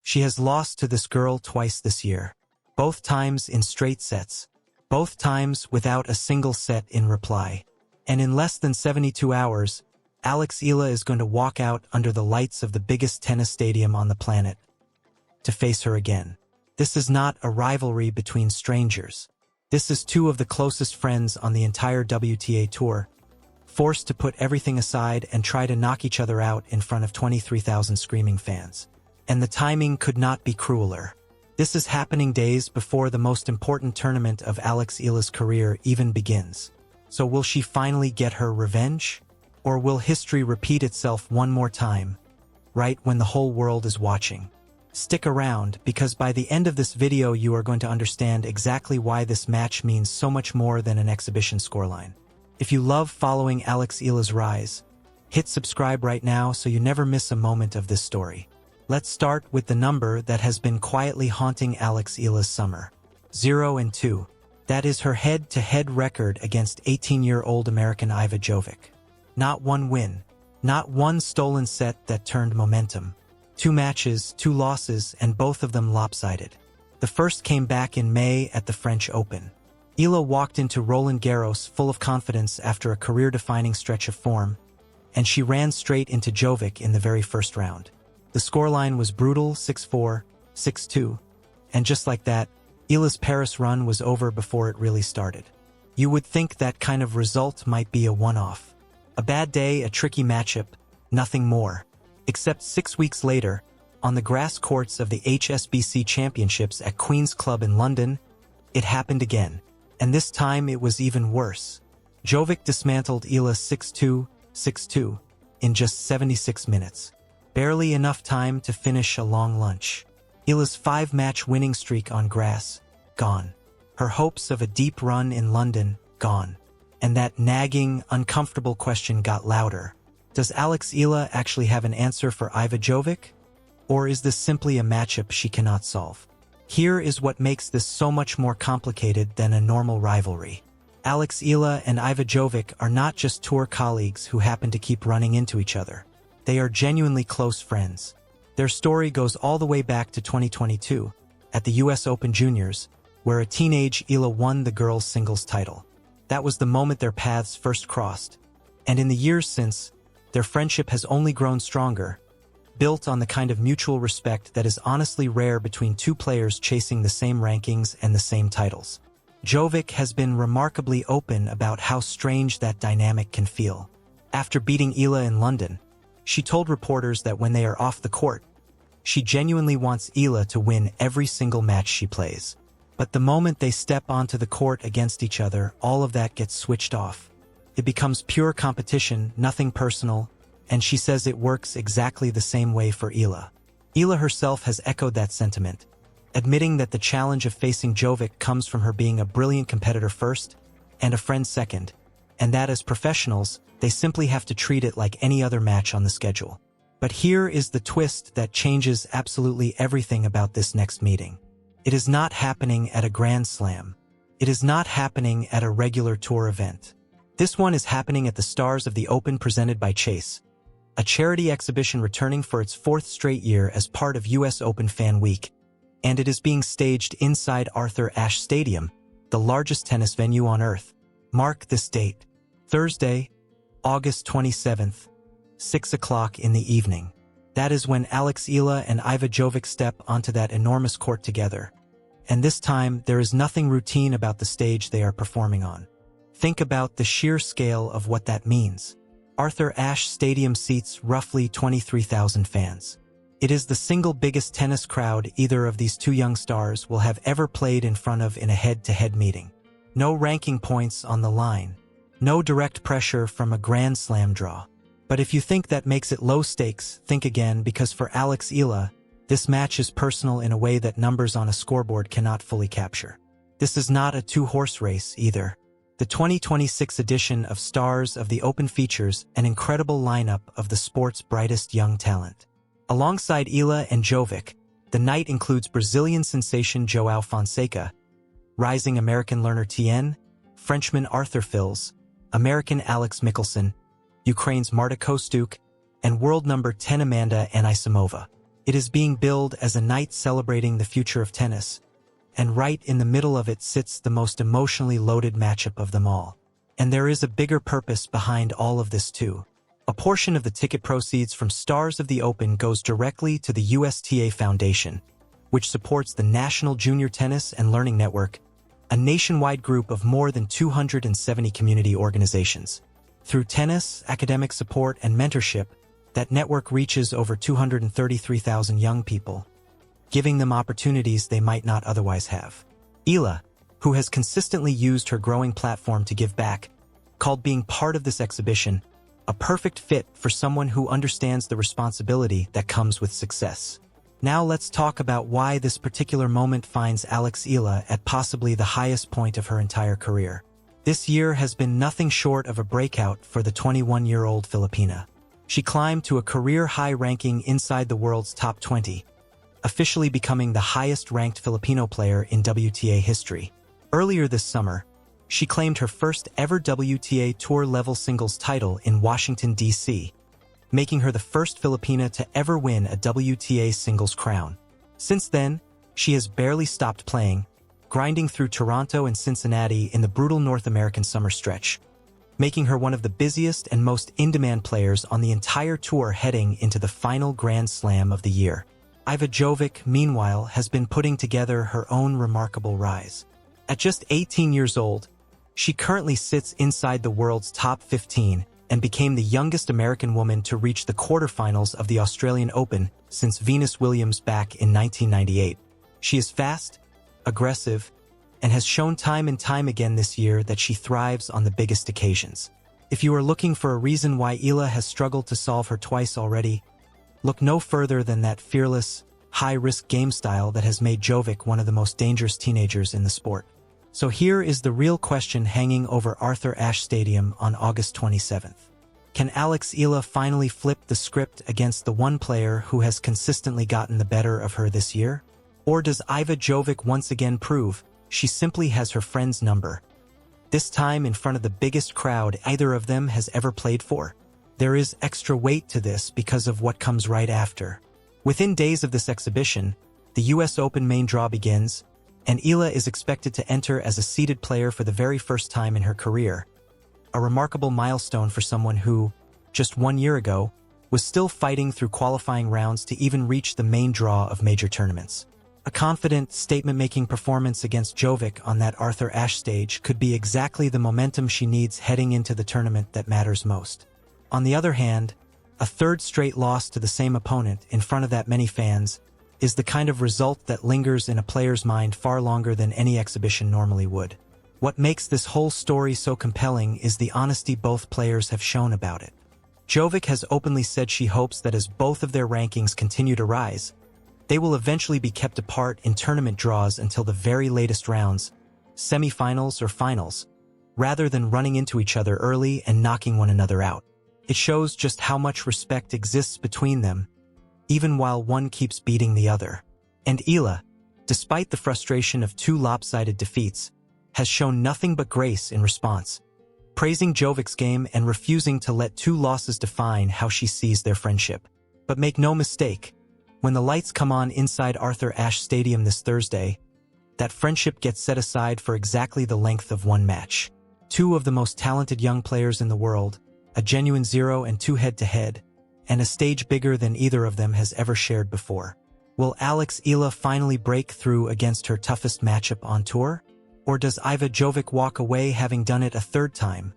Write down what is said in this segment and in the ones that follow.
She has lost to this girl twice this year. Both times in straight sets. Both times without a single set in reply. And in less than 72 hours, Alex Eala is going to walk out under the lights of the biggest tennis stadium on the planet to face her again. This is not a rivalry between strangers. This is two of the closest friends on the entire WTA tour, forced to put everything aside and try to knock each other out in front of 23,000 screaming fans. And the timing could not be crueler. This is happening days before the most important tournament of Alex Eala's career even begins. So will she finally get her revenge? Or will history repeat itself one more time, right when the whole world is watching? Stick around, because by the end of this video you are going to understand exactly why this match means so much more than an exhibition scoreline. If you love following Alex Eala's rise, hit subscribe right now so you never miss a moment of this story. Let's start with the number that has been quietly haunting Alex Eala's summer. 0-2. That is her head-to-head record against 18-year-old American Iva Jovic. Not one win, not one stolen set that turned momentum. 2 matches, 2 losses, and both of them lopsided. The first came back in May at the French Open. Eala walked into Roland Garros full of confidence after a career-defining stretch of form, and she ran straight into Jovic in the very first round. The scoreline was brutal, 6-4, 6-2, and just like that, Eala's Paris run was over before it really started. You would think that kind of result might be a one-off. A bad day, a tricky matchup, nothing more. Except 6 weeks later, on the grass courts of the HSBC Championships at Queen's Club in London, it happened again. And this time it was even worse. Jovic dismantled Eala 6-2, 6-2, in just 76 minutes. Barely enough time to finish a long lunch. Eala's 5-match winning streak on grass, gone. Her hopes of a deep run in London, gone. And that nagging, uncomfortable question got louder. Does Alex Eala actually have an answer for Iva Jovic? Or is this simply a matchup she cannot solve? Here is what makes this so much more complicated than a normal rivalry. Alex Eala and Iva Jovic are not just tour colleagues who happen to keep running into each other. They are genuinely close friends. Their story goes all the way back to 2022, at the US Open Juniors, where a teenage Eala won the girls' singles title. That was the moment their paths first crossed. And in the years since, their friendship has only grown stronger, built on the kind of mutual respect that is honestly rare between two players chasing the same rankings and the same titles. Jovic has been remarkably open about how strange that dynamic can feel. After beating Eala in London, she told reporters that when they are off the court, she genuinely wants Eala to win every single match she plays. But the moment they step onto the court against each other, all of that gets switched off. It becomes pure competition, nothing personal, and she says it works exactly the same way for Eala. Eala herself has echoed that sentiment, admitting that the challenge of facing Jovic comes from her being a brilliant competitor first and a friend second, and that as professionals, they simply have to treat it like any other match on the schedule. But here is the twist that changes absolutely everything about this next meeting. It is not happening at a Grand Slam. It is not happening at a regular tour event. This one is happening at the Stars of the Open presented by Chase, a charity exhibition returning for its 4th straight year as part of US Open Fan Week, and it is being staged inside Arthur Ashe Stadium, the largest tennis venue on Earth. Mark this date, Thursday, August 27th, 6 o'clock in the evening. That is when Alex Eala and Iva Jovic step onto that enormous court together. And this time, there is nothing routine about the stage they are performing on. Think about the sheer scale of what that means. Arthur Ashe Stadium seats roughly 23,000 fans. It is the single biggest tennis crowd either of these two young stars will have ever played in front of in a head-to-head meeting. No ranking points on the line. No direct pressure from a Grand Slam draw. But if you think that makes it low stakes, think again, because for Alex Eala, this match is personal in a way that numbers on a scoreboard cannot fully capture. This is not a two-horse race either. The 2026 edition of Stars of the Open features an incredible lineup of the sport's brightest young talent. Alongside Eala and Jovic, the night includes Brazilian sensation João Fonseca, rising American learner Tien, Frenchman Arthur Fils, American Alex Michelsen, Ukraine's Marta Kostyuk, and world number 10 Amanda Anisimova. It is being billed as a night celebrating the future of tennis, and right in the middle of it sits the most emotionally loaded matchup of them all. And there is a bigger purpose behind all of this too. A portion of the ticket proceeds from Stars of the Open goes directly to the USTA Foundation, which supports the National Junior Tennis and Learning Network, a nationwide group of more than 270 community organizations. Through tennis, academic support, and mentorship, that network reaches over 233,000 young people, giving them opportunities they might not otherwise have. Eala, who has consistently used her growing platform to give back, called being part of this exhibition a perfect fit for someone who understands the responsibility that comes with success. Now let's talk about why this particular moment finds Alex Eala at possibly the highest point of her entire career. This year has been nothing short of a breakout for the 21-year-old Filipina. She climbed to a career-high ranking inside the world's top 20, officially becoming the highest-ranked Filipino player in WTA history. Earlier this summer, she claimed her first-ever WTA Tour-level singles title in Washington, D.C., making her the first Filipina to ever win a WTA singles crown. Since then, she has barely stopped playing, grinding through Toronto and Cincinnati in the brutal North American summer stretch, making her one of the busiest and most in-demand players on the entire tour heading into the final Grand Slam of the year. Iva Jovic, meanwhile, has been putting together her own remarkable rise. At just 18 years old, she currently sits inside the world's top 15 and became the youngest American woman to reach the quarterfinals of the Australian Open since Venus Williams back in 1998. She is fast, aggressive, and has shown time and time again this year that she thrives on the biggest occasions. If you are looking for a reason why Eala has struggled to solve her twice already, look no further than that fearless, high-risk game style that has made Jovic one of the most dangerous teenagers in the sport. So here is the real question hanging over Arthur Ashe Stadium on August 27th. Can Alex Eala finally flip the script against the one player who has consistently gotten the better of her this year? Or does Iva Jovic once again prove she simply has her friend's number, this time in front of the biggest crowd either of them has ever played for? There is extra weight to this because of what comes right after. Within days of this exhibition, the US Open main draw begins, and Eala is expected to enter as a seeded player for the very first time in her career, a remarkable milestone for someone who, just 1 year ago, was still fighting through qualifying rounds to even reach the main draw of major tournaments. A confident, statement-making performance against Jovic on that Arthur Ashe stage could be exactly the momentum she needs heading into the tournament that matters most. On the other hand, a third straight loss to the same opponent in front of that many fans is the kind of result that lingers in a player's mind far longer than any exhibition normally would. What makes this whole story so compelling is the honesty both players have shown about it. Jovic has openly said she hopes that as both of their rankings continue to rise, they will eventually be kept apart in tournament draws until the very latest rounds, semifinals or finals, rather than running into each other early and knocking one another out. It shows just how much respect exists between them, even while one keeps beating the other. And Eala, despite the frustration of two lopsided defeats, has shown nothing but grace in response, praising Jovic's game and refusing to let two losses define how she sees their friendship. But make no mistake, when the lights come on inside Arthur Ashe Stadium this Thursday, that friendship gets set aside for exactly the length of one match. Two of the most talented young players in the world, a genuine 0-2 head-to-head, and a stage bigger than either of them has ever shared before. Will Alex Eala finally break through against her toughest matchup on tour? Or does Iva Jovic walk away having done it a third time,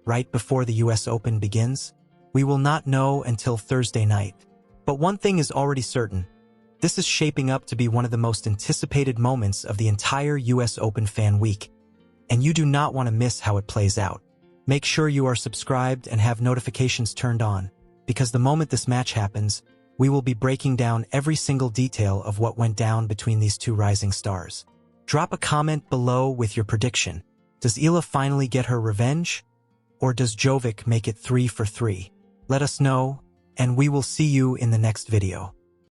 right before the US Open begins? We will not know until Thursday night. But one thing is already certain. This is shaping up to be one of the most anticipated moments of the entire US Open fan week, and you do not want to miss how it plays out. Make sure you are subscribed and have notifications turned on, because the moment this match happens, we will be breaking down every single detail of what went down between these two rising stars. Drop a comment below with your prediction. Does Eala finally get her revenge? Or does Jovic make it 3 for 3? Let us know, and we will see you in the next video.